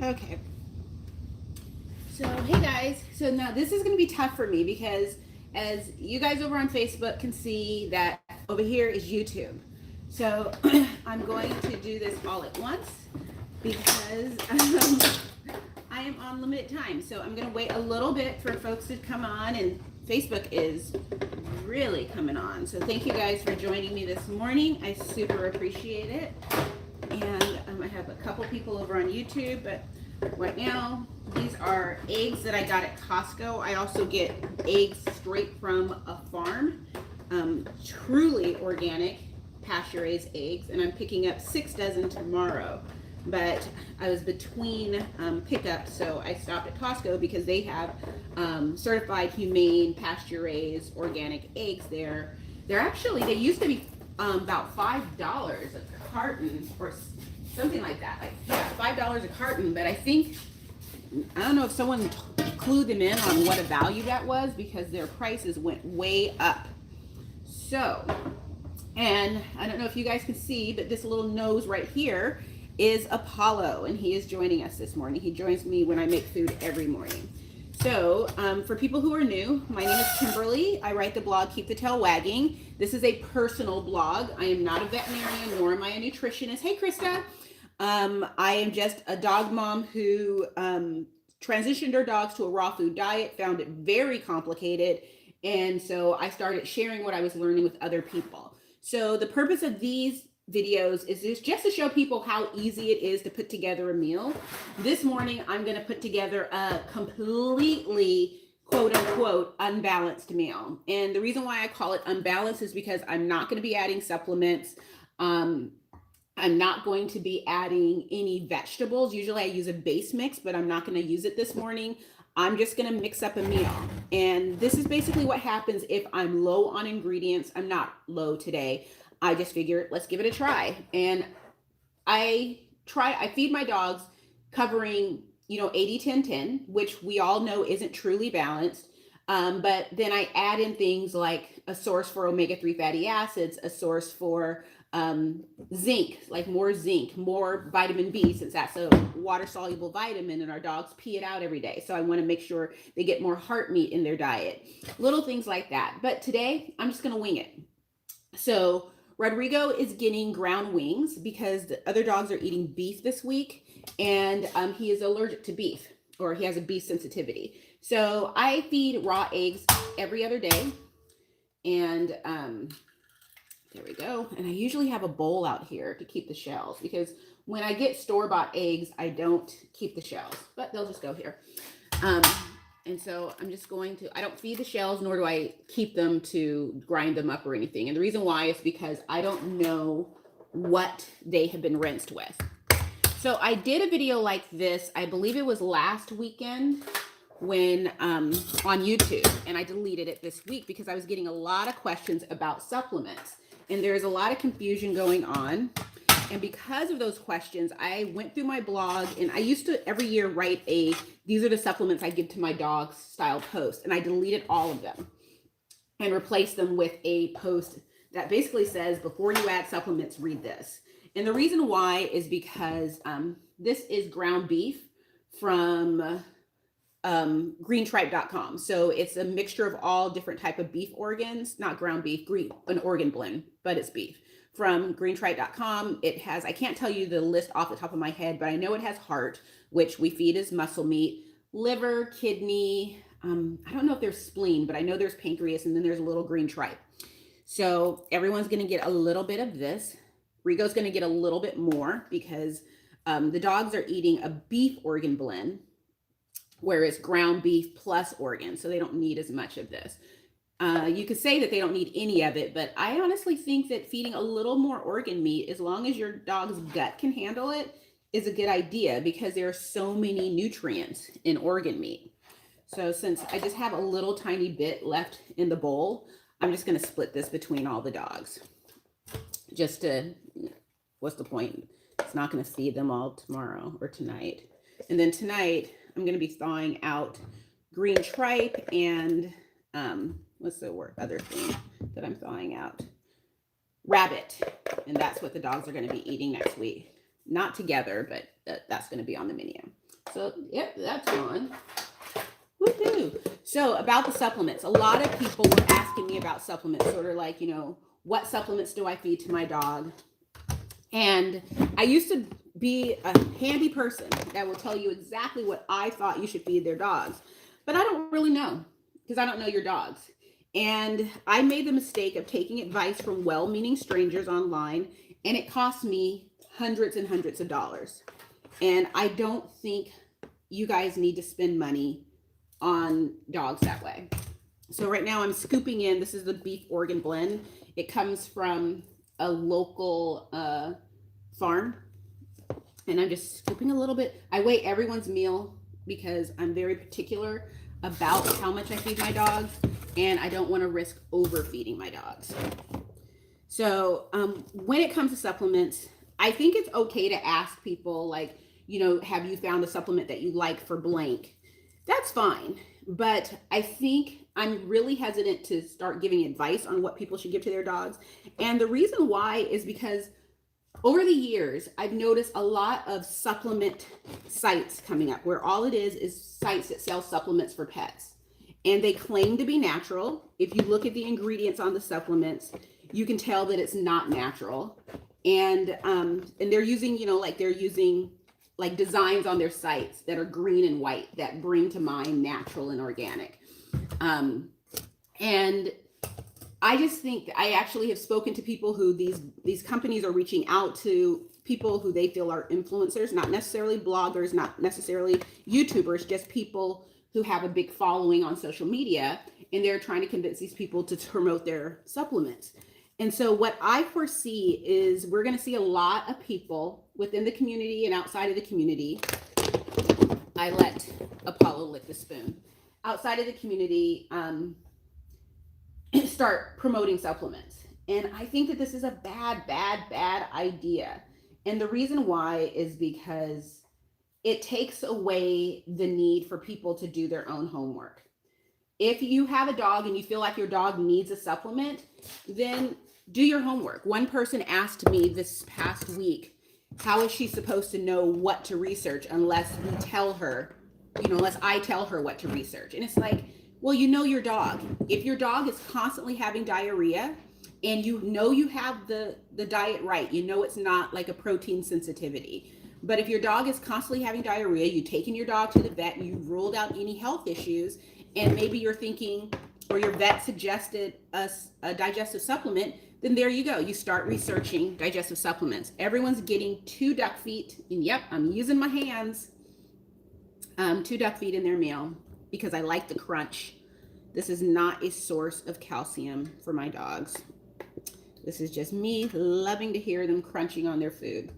Okay. So, hey guys. So now this is going to be tough for me because as you guys over on Facebook can see that over here is YouTube. So, I'm going to do this all at once because I am on limited time. So, I'm going to wait a little bit for folks to come on, and Facebook is really coming on. So, thank you guys for joining me this morning. I super appreciate it. And I have a couple people over on YouTube, but right now these are eggs that I got at Costco. I also get eggs straight from a farm, truly organic pasture raised eggs, and I'm picking up 6 dozen tomorrow. But I was between pickups, so I stopped at Costco because they have certified humane pasture raised organic eggs there. They used to be about $5 a carton or something like that. Like, yeah, $5 a carton. But I don't know if someone clued them in on what a value that was because their prices went way up. So, and I don't know if you guys can see, but this little nose right here is Apollo, and he is joining us this morning. He joins me when I make food every morning. So, for people who are new, my name is Kimberly. I write the blog Keep the Tail Wagging. This is a personal blog. I am not a veterinarian, nor am I a nutritionist. Hey, Krista. I am just a dog mom who transitioned her dogs to a raw food diet, found it very complicated, and so I started sharing what I was learning with other people. So the purpose of these videos is just to show people how easy it is to put together a meal. This morning, I'm going to put together a completely quote unquote unbalanced meal. And the reason why I call it unbalanced is because I'm not going to be adding supplements. I'm not going to be adding any vegetables. Usually I use a base mix, but I'm not going to use it this morning. I'm just going to mix up a meal. And this is basically what happens if I'm low on ingredients. I'm not low today. I just figured, let's give it a try. And I feed my dogs covering, 80-10-10, which we all know isn't truly balanced. But then I add in things like a source for omega-3 fatty acids, a source for zinc, like more zinc, more vitamin B, since that's a water soluble vitamin and our dogs pee it out every day. So I want to make sure they get more heart meat in their diet, little things like that. But today I'm just going to wing it. So Rodrigo is getting ground wings because the other dogs are eating beef this week, and he is allergic to beef, or he has a beef sensitivity. So I feed raw eggs every other day, and there we go. And I usually have a bowl out here to keep the shells because when I get store-bought eggs, I don't keep the shells, but they'll just go here. And so I'm just I don't feed the shells, nor do I keep them to grind them up or anything. And the reason why is because I don't know what they have been rinsed with. So I did a video like this, I believe it was last weekend when on YouTube, and I deleted it this week because I was getting a lot of questions about supplements. And there's a lot of confusion going on. And because of those questions, I went through my blog, and I used to every year write these are the supplements I give to my dogs style post. And I deleted all of them and replaced them with a post that basically says, before you add supplements, read this. And the reason why is because this is ground beef from greentripe.com. So it's a mixture of all different type of beef organs, not ground beef, an organ blend, but it's beef from greentripe.com. It has, I can't tell you the list off the top of my head, but I know it has heart, which we feed as muscle meat, liver, kidney. I don't know if there's spleen, but I know there's pancreas, and then there's a little green tripe. So everyone's going to get a little bit of this. Rigo's going to get a little bit more because the dogs are eating a beef organ blend, whereas ground beef plus organ, so they don't need as much of this. You could say that they don't need any of it, but I honestly think that feeding a little more organ meat, as long as your dog's gut can handle it, is a good idea because there are so many nutrients in organ meat. So since I just have a little tiny bit left in the bowl, I'm just going to split this between all the dogs. Just to, what's the point? It's not going to feed them all tomorrow or tonight. And then tonight, I'm going to be thawing out green tripe and what's the other thing that I'm thawing out? Rabbit. And that's what the dogs are going to be eating next week. Not together, but that's going to be on the menu. So, yep, that's gone. Woohoo. So about the supplements, a lot of people were asking me about supplements, sort of like, what supplements do I feed to my dog? And I used to be a handy person that will tell you exactly what I thought you should feed their dogs. But I don't really know because I don't know your dogs. And I made the mistake of taking advice from well meaning strangers online, and it cost me hundreds and hundreds of dollars. And I don't think you guys need to spend money on dogs that way. So right now I'm scooping in, this is the beef Oregon blend. It comes from a local farm, and I'm just scooping a little bit. I weigh everyone's meal because I'm very particular about how much I feed my dogs, and I don't want to risk overfeeding my dogs. So when it comes to supplements, I think it's okay to ask people like, have you found a supplement that you like for blank? That's fine. But I think I'm really hesitant to start giving advice on what people should give to their dogs. And the reason why is because over the years, I've noticed a lot of supplement sites coming up where all it is sites that sell supplements for pets. And they claim to be natural. If you look at the ingredients on the supplements, you can tell that it's not natural. And they're using, they're using like designs on their sites that are green and white that bring to mind natural and organic. And I just think I actually have spoken to people who these companies are reaching out to people who they feel are influencers, not necessarily bloggers, not necessarily YouTubers, just people who have a big following on social media, and they're trying to convince these people to promote their supplements. And so what I foresee is we're going to see a lot of people within the community and outside of the community. I let Apollo lick the spoon. Outside of the community, start promoting supplements. And I think that this is a bad idea. And the reason why is because it takes away the need for people to do their own homework. If you have a dog and you feel like your dog needs a supplement, then do your homework. One person asked me this past week, how is she supposed to know what to research unless we tell her, unless I tell her what to research? And it's like, well, your dog. If your dog is constantly having diarrhea and you have the diet right, it's not like a protein sensitivity. But if your dog is constantly having diarrhea, you've taken your dog to the vet and you've ruled out any health issues, and maybe you're thinking, or your vet suggested a digestive supplement, then there you go. You start researching digestive supplements. Everyone's getting 2 duck feet, and yep, I'm using my hands. 2 duck feet in their meal because I like the crunch. This is not a source of calcium for my dogs. This is just me loving to hear them crunching on their food.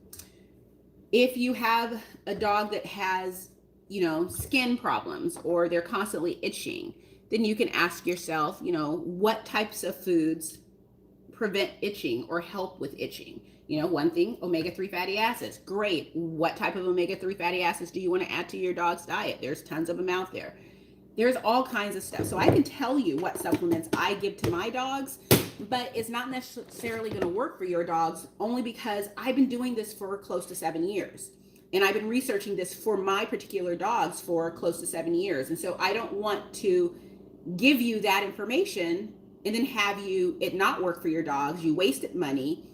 If you have a dog that has, skin problems or they're constantly itching, then you can ask yourself, what types of foods prevent itching or help with itching? One thing, omega-3 fatty acids. Great. What type of omega-3 fatty acids do you want to add to your dog's diet? There's tons of them out there. There's all kinds of stuff. So I can tell you what supplements I give to my dogs, but it's not necessarily going to work for your dogs, only because I've been doing this for close to 7 years. And I've been researching this for my particular dogs for close to 7 years. And so I don't want to give you that information and then have it not work for your dogs. You wasted money,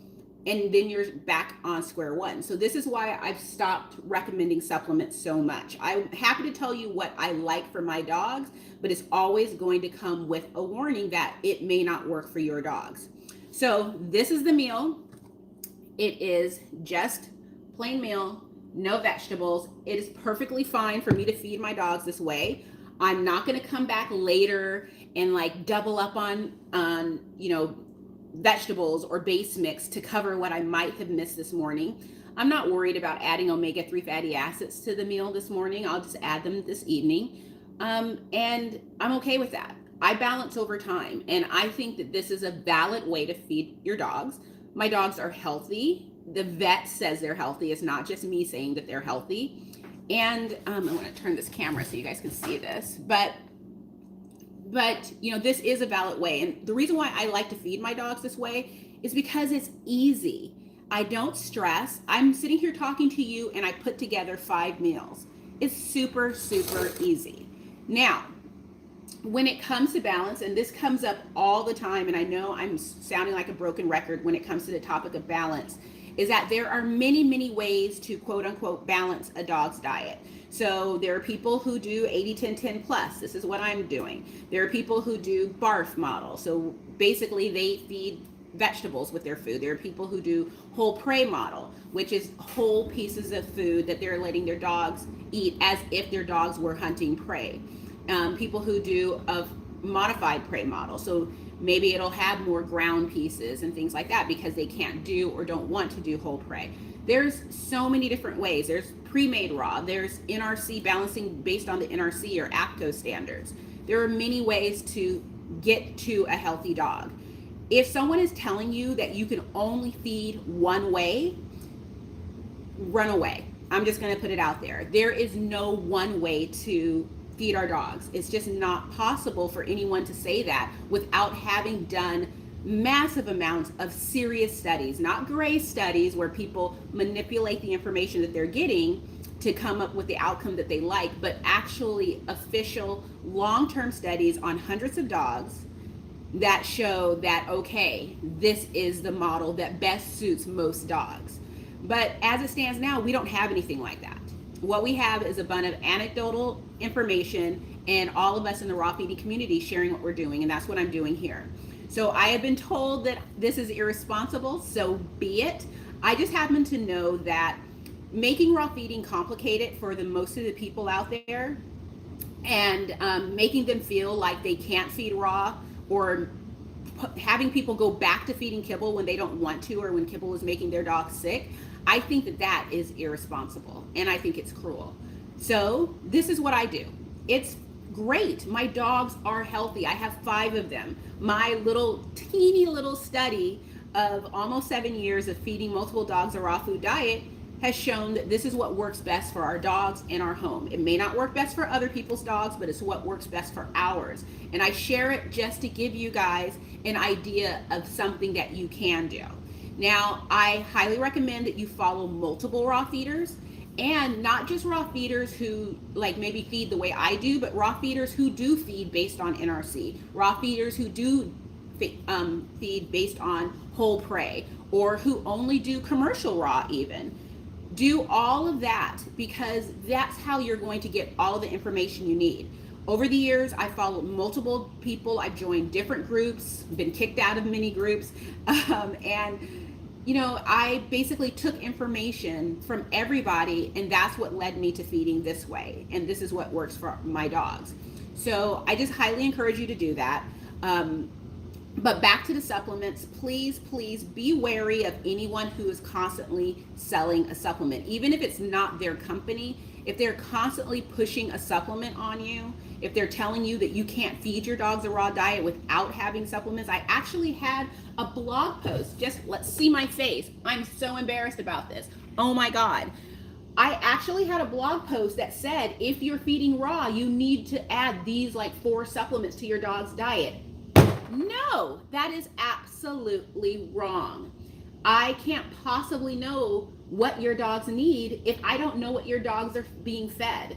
and then you're back on square one. So this is why I've stopped recommending supplements so much. I'm happy to tell you what I like for my dogs, but it's always going to come with a warning that it may not work for your dogs. So this is the meal. It is just plain meal, no vegetables. It is perfectly fine for me to feed my dogs this way. I'm not going to come back later and like double up on vegetables or base mix to cover what I might have missed this morning. I'm not worried about adding omega-3 fatty acids to the meal this morning. I'll just add them this evening. And I'm okay with that. I balance over time. And I think that this is a valid way to feed your dogs. My dogs are healthy. The vet says they're healthy. It's not just me saying that they're healthy. And I'm going to turn this camera so you guys can see this. But this is a valid way. And the reason why I like to feed my dogs this way is because it's easy. I don't stress. I'm sitting here talking to you and I put together 5 meals. is super, super easy. Now, when it comes to balance, and this comes up all the time, and I know I'm sounding like a broken record when it comes to the topic of balance, is that there are many, many ways to quote unquote balance a dog's diet. So there are people who do 80-10-10 plus. This is what I'm doing. There are people who do BARF model. So basically they feed vegetables with their food. There are people who do whole prey model, which is whole pieces of food that they're letting their dogs eat as if their dogs were hunting prey. People who do a modified prey model. So maybe it'll have more ground pieces and things like that because they can't do or don't want to do whole prey. There's so many different ways. There's pre-made raw. There's NRC balancing based on the NRC or APCO standards. There are many ways to get to a healthy dog. If someone is telling you that you can only feed one way, run away. I'm just going to put it out there. There is no one way to feed our dogs. It's just not possible for anyone to say that without having done massive amounts of serious studies, not gray studies where people manipulate the information that they're getting to come up with the outcome that they like, but actually official long-term studies on hundreds of dogs that show that, okay, this is the model that best suits most dogs. But as it stands now, we don't have anything like that. What we have is a bunch of anecdotal information and all of us in the raw feeding community sharing what we're doing, and that's what I'm doing here. So I have been told that this is irresponsible, so be it. I just happen to know that making raw feeding complicated for the most of the people out there and making them feel like they can't feed raw or having people go back to feeding kibble when they don't want to or when kibble is making their dog sick, I think that that is irresponsible and I think it's cruel. So this is what I do. It's great. My dogs are healthy. I have 5 of them. My little teeny little study of almost 7 years of feeding multiple dogs a raw food diet has shown that this is what works best for our dogs in our home. It may not work best for other people's dogs, but it's what works best for ours. And I share it just to give you guys an idea of something that you can do. Now, I highly recommend that you follow multiple raw feeders, and not just raw feeders who like maybe feed the way I do, but raw feeders who do feed based on NRC, raw feeders who do feed based on whole prey, or who only do commercial raw even. Do all of that because that's how you're going to get all of the information you need. Over the years, I followed multiple people. I've joined different groups, been kicked out of many groups, and you know, I basically took information from everybody, and that's what led me to feeding this way. And this is what works for my dogs. So I just highly encourage you to do that. But back to the supplements, please, please be wary of anyone who is constantly selling a supplement. Even if it's not their company, if they're constantly pushing a supplement on you, if they're telling you that you can't feed your dogs a raw diet without having supplements. I actually had a blog post, just let's see my face. I'm so embarrassed about this. Oh my God. I actually had a blog post that said, if you're feeding raw, you need to add these like 4 supplements to your dog's diet. No, that is absolutely wrong. I can't possibly know what your dogs need if I don't know what your dogs are being fed.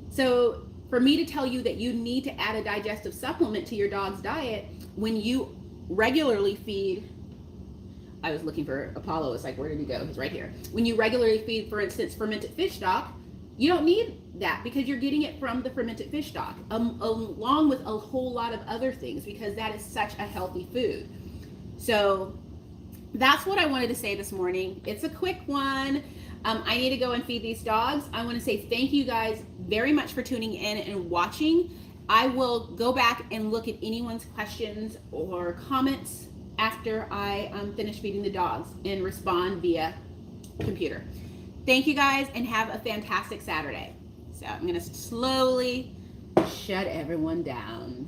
So for me to tell you that you need to add a digestive supplement to your dog's diet when you regularly feed, I was looking for Apollo, it's like, where did he go? He's right here. When you regularly feed, for instance, fermented fish stock, you don't need that because you're getting it from the fermented fish stock, along with a whole lot of other things, because that is such a healthy food. So that's what I wanted to say this morning. It's a quick one. I need to go and feed these dogs. I want to say thank you guys very much for tuning in and watching. I will go back and look at anyone's questions or comments after I finish feeding the dogs and respond via computer. Thank you guys and have a fantastic Saturday. So I'm going to slowly shut everyone down.